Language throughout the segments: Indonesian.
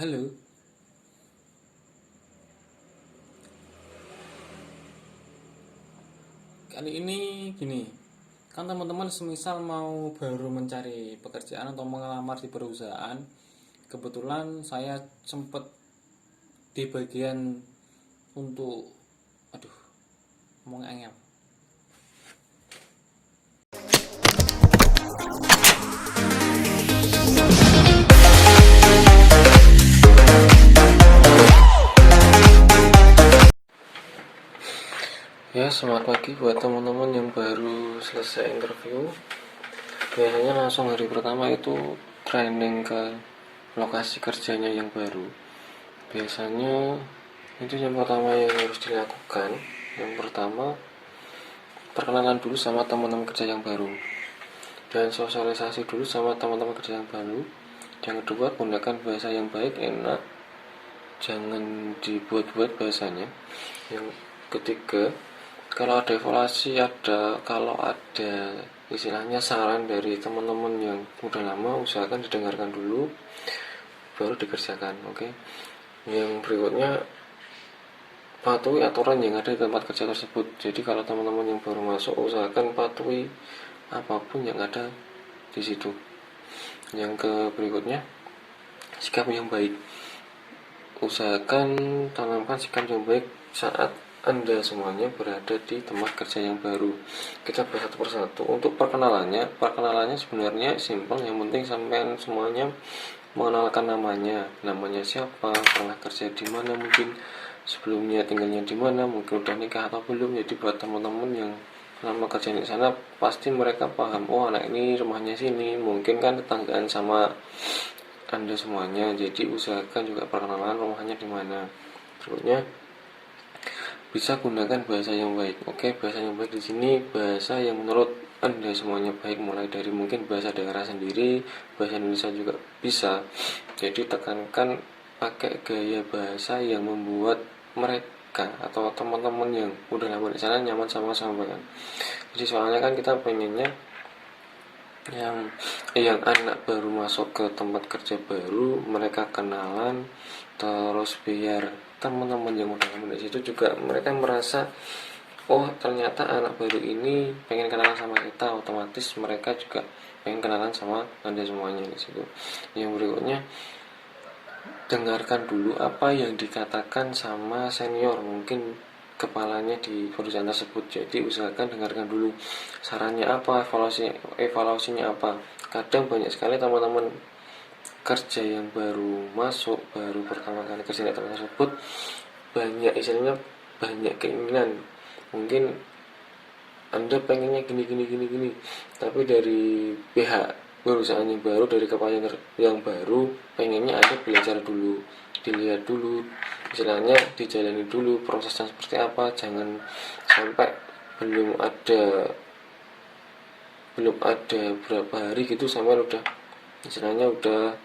Halo, kali ini gini, kan teman-teman semisal mau baru mencari pekerjaan atau mengelamar di perusahaan, kebetulan saya sempat di bagian untuk, aduh, ngomong angel. Ya, selamat pagi buat teman-teman yang baru selesai interview. Biasanya langsung hari pertama itu training ke lokasi kerjanya yang baru. Biasanya itu yang pertama yang harus dilakukan. Yang pertama, perkenalan dulu sama teman-teman kerja yang baru dan sosialisasi dulu sama teman-teman kerja yang baru. Yang kedua, gunakan bahasa yang baik, enak, jangan dibuat-buat bahasanya. Yang ketiga, kalau ada evaluasi, kalau ada istilahnya saran dari teman-teman yang udah lama, usahakan didengarkan dulu baru dikerjakan. Oke. Yang berikutnya, patuhi aturan yang ada di tempat kerja tersebut. Jadi kalau teman-teman yang baru masuk, usahakan patuhi apapun yang ada di situ. Yang berikutnya, sikap yang baik. Usahakan tanamkan sikap yang baik saat Anda semuanya berada di tempat kerja yang baru. Kita bahas satu persatu. Untuk perkenalannya sebenarnya simpel. Yang penting sampai semuanya mengenalkan namanya siapa, pernah kerja di mana, mungkin sebelumnya tinggalnya di mana, mungkin udah nikah atau belum. Jadi buat teman-teman yang lama kerja di sana, pasti mereka paham, oh anak ini rumahnya sini, mungkin kan tetanggaan sama Anda semuanya. Jadi usahakan juga perkenalan rumahnya di mana. Berikutnya, bisa gunakan bahasa yang baik. Oke, bahasa yang baik di sini bahasa yang menurut Anda semuanya baik, mulai dari mungkin bahasa daerah sendiri, bahasa Indonesia juga bisa. Jadi tekankan pakai gaya bahasa yang membuat mereka atau teman-teman yang udah lama di sana nyaman sama sampean. Jadi soalnya kan kita pengennya yang anak baru masuk ke tempat kerja baru, mereka kenalan, terus biar teman-teman yang udah lama di situ juga mereka merasa, oh ternyata anak baru ini pengen kenalan sama kita, otomatis mereka juga pengen kenalan sama Anda semuanya di situ. Yang berikutnya, dengarkan dulu apa yang dikatakan sama senior, mungkin kepalanya di perusahaan tersebut. Jadi usahakan dengarkan dulu sarannya apa, evaluasinya apa. Kadang banyak sekali teman-teman kerja yang baru masuk, baru pertama kali kerja di tempat tersebut, banyak keinginan. Mungkin Anda pengennya gini, tapi dari pihak perusahaan yang baru, dari kepala yang baru, pengennya Anda belajar dulu, dilihat dulu, istilahnya dijalani dulu prosesnya seperti apa. Jangan sampai belum ada berapa hari gitu sampai udah istilahnya udah,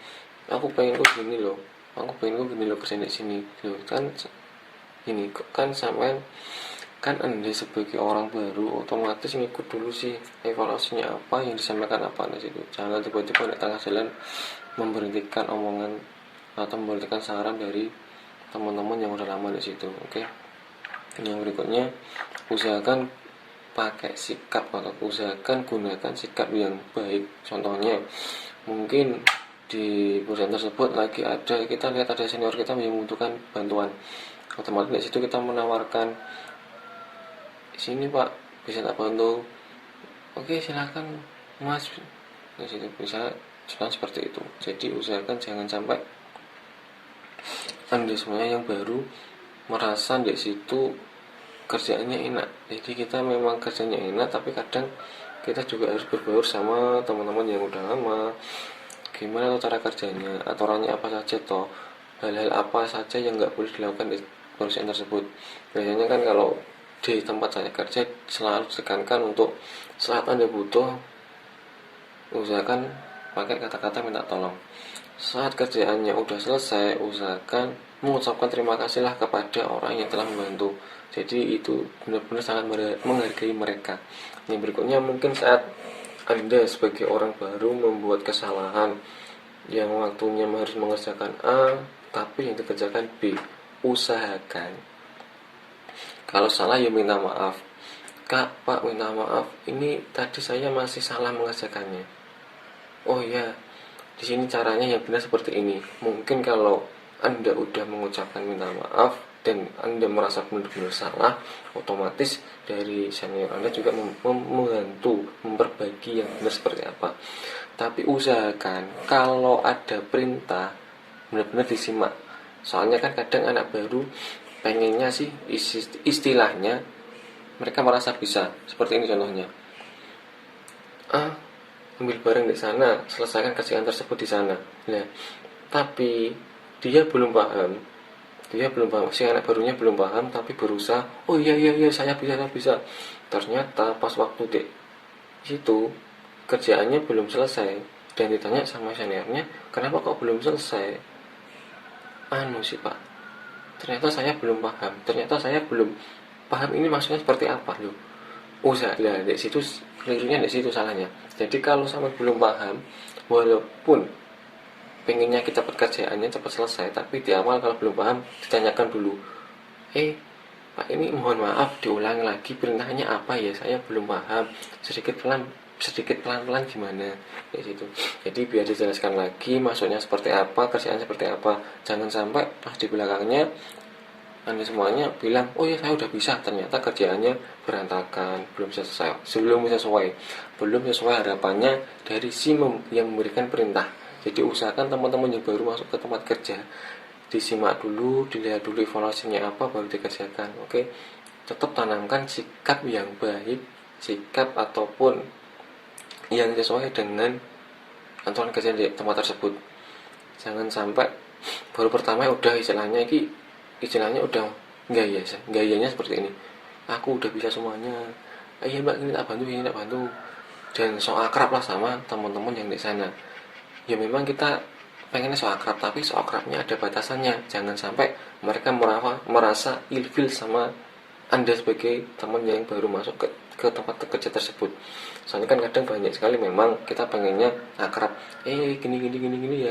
aku pengen kok gini loh kerja di sini loh. Kan ini kan sampai kan Anda sebagai orang baru otomatis ngikut dulu sih evaluasinya apa, yang disampaikan apa di situ. Jangan tiba-tiba di tengah jalan memberhentikan omongan atau memberhentikan saran dari teman-teman yang udah lama di situ. Oke. Yang berikutnya, usahakan pakai sikap atau usahakan gunakan sikap yang baik. Contohnya, mungkin di perusahaan tersebut kita lihat ada senior kita yang membutuhkan bantuan, otomatis di situ kita menawarkan, sini Pak, bisa tak bantu? Oke, silakan Mas. Di situ bisa jalan seperti itu. Jadi usahakan jangan sampai Anda semuanya yang baru merasa di situ kerjaannya enak. Jadi kita memang kerjanya enak, tapi kadang kita juga harus berbaur sama teman-teman yang udah lama. Gimana tuh cara kerjanya, aturannya apa saja toh, hal-hal apa saja yang nggak boleh dilakukan di perusahaan tersebut. Biasanya kan kalau di tempat saya kerja selalu ditekankan untuk saat Anda butuh, usahakan pakai kata-kata minta tolong. Saat kerjaannya udah selesai, usahakan mengucapkan terima kasihlah kepada orang yang telah membantu. Jadi itu benar-benar sangat menghargai mereka. Yang berikutnya, mungkin saat Anda sebagai orang baru membuat kesalahan yang waktunya harus mengerjakan A, tapi yang dikerjakan B. Usahakan kalau salah ya minta maaf. Kak, Pak, minta maaf, ini tadi saya masih salah mengerjakannya. Oh ya, di sini caranya yang benar seperti ini. Mungkin kalau Anda udah mengucapkan minta maaf dan Anda merasa benar-benar salah, otomatis dari senior Anda juga membantu memperbaiki yang benar seperti apa. Tapi usahakan kalau ada perintah benar-benar disimak. Soalnya kan kadang anak baru pengennya sih istilahnya mereka merasa bisa. Seperti ini contohnya. Ambil barang di sana, selesaikan kerjaan tersebut di sana. Nah, tapi dia belum paham. Si anak barunya belum paham, tapi berusaha. Oh iya iya iya, saya bisa. Ternyata pas waktu di situ kerjaannya belum selesai dan ditanya sama seniornya, kenapa kok belum selesai? Anu sih Pak, ternyata saya belum paham. Ternyata saya belum paham ini maksudnya seperti apa loh. Usaha lah di situ, kelirunya di situ salahnya. Jadi kalau sama belum paham, walaupun pengennya kita pekerjaannya cepat selesai, tapi di awal kalau belum paham ditanyakan dulu, Pak, ini mohon maaf diulangi lagi perintahnya apa ya, saya belum paham, sedikit pelan-pelan gimana di situ. Jadi biar dijelaskan lagi maksudnya seperti apa, kerjaan seperti apa. Jangan sampai pas di belakangnya Anda semuanya bilang, oh ya saya udah bisa, ternyata kerjaannya berantakan, belum sesuai harapannya dari si yang memberikan perintah. Jadi usahakan teman-teman yang baru masuk ke tempat kerja disimak dulu, dilihat dulu evaluasinya apa, baru dikerjakan. Oke, tetap tanamkan sikap yang baik, sikap ataupun yang sesuai dengan aturan kerja di tempat tersebut. Jangan sampai baru pertama udah istilahnya udah gayanya seperti ini. Aku udah bisa semuanya. Iya Mbak, ini tak bantu. Dan so akrab lah sama teman-teman yang di sana. Ya memang kita pengennya so akrab, tapi so akrabnya ada batasannya. Jangan sampai mereka merasa ilfil sama Anda sebagai teman yang baru masuk ke tempat kerja tersebut. Soalnya kan kadang banyak sekali memang kita pengennya akrab. Gini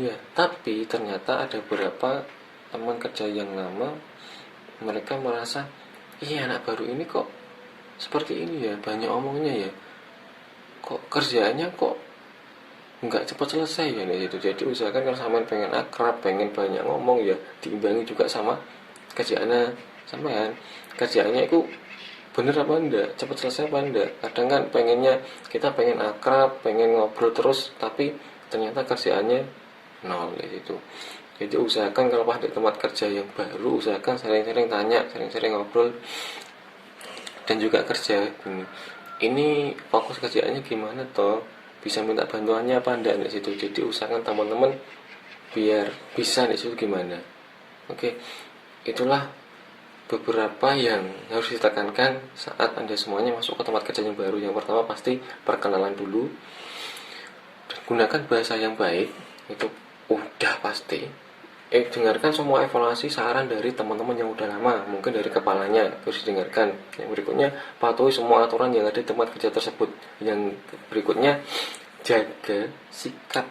ya. Tapi ternyata ada beberapa teman kerja yang lama, mereka merasa, iya anak baru ini kok seperti ini ya, banyak omongnya ya, kok kerjaannya kok nggak cepat selesai ya gitu. Jadi usahakan kalau sampean pengen akrab, pengen banyak ngomong ya diimbangi juga sama kerjaannya sampean. Kerjaannya itu bener apa enggak, cepat selesai apa enggak. Kadang kan kita pengen akrab, pengen ngobrol terus, tapi ternyata kerjaannya nol gitu. Jadi usahakan kalau pas di tempat kerja yang baru, usahakan sering-sering tanya, sering-sering ngobrol, dan juga kerja ini fokus kerjaannya gimana toh, bisa minta bantuannya apa enggak di situ. Jadi usahakan teman-teman biar bisa di situ gimana. Oke, itulah beberapa yang harus ditekankan saat Anda semuanya masuk ke tempat kerja yang baru. Yang pertama pasti perkenalan dulu, dan gunakan bahasa yang baik, itu udah pasti. Dengarkan semua evaluasi saran dari teman-teman yang udah lama, mungkin dari kepalanya terus didengarkan. Yang berikutnya patuhi semua aturan yang ada di tempat kerja tersebut. Yang berikutnya jaga sikap,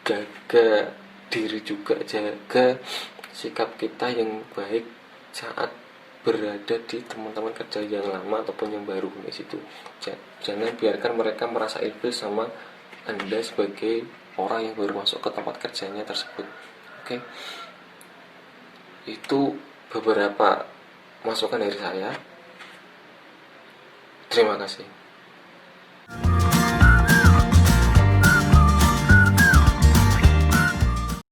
jaga diri juga, jaga sikap kita yang baik saat berada di teman-teman kerja yang lama ataupun yang baru di situ. Jangan biarkan mereka merasa ilfil sama Anda sebagai orang yang baru masuk ke tempat kerjanya tersebut. Oke, itu beberapa masukan dari saya. Terima kasih.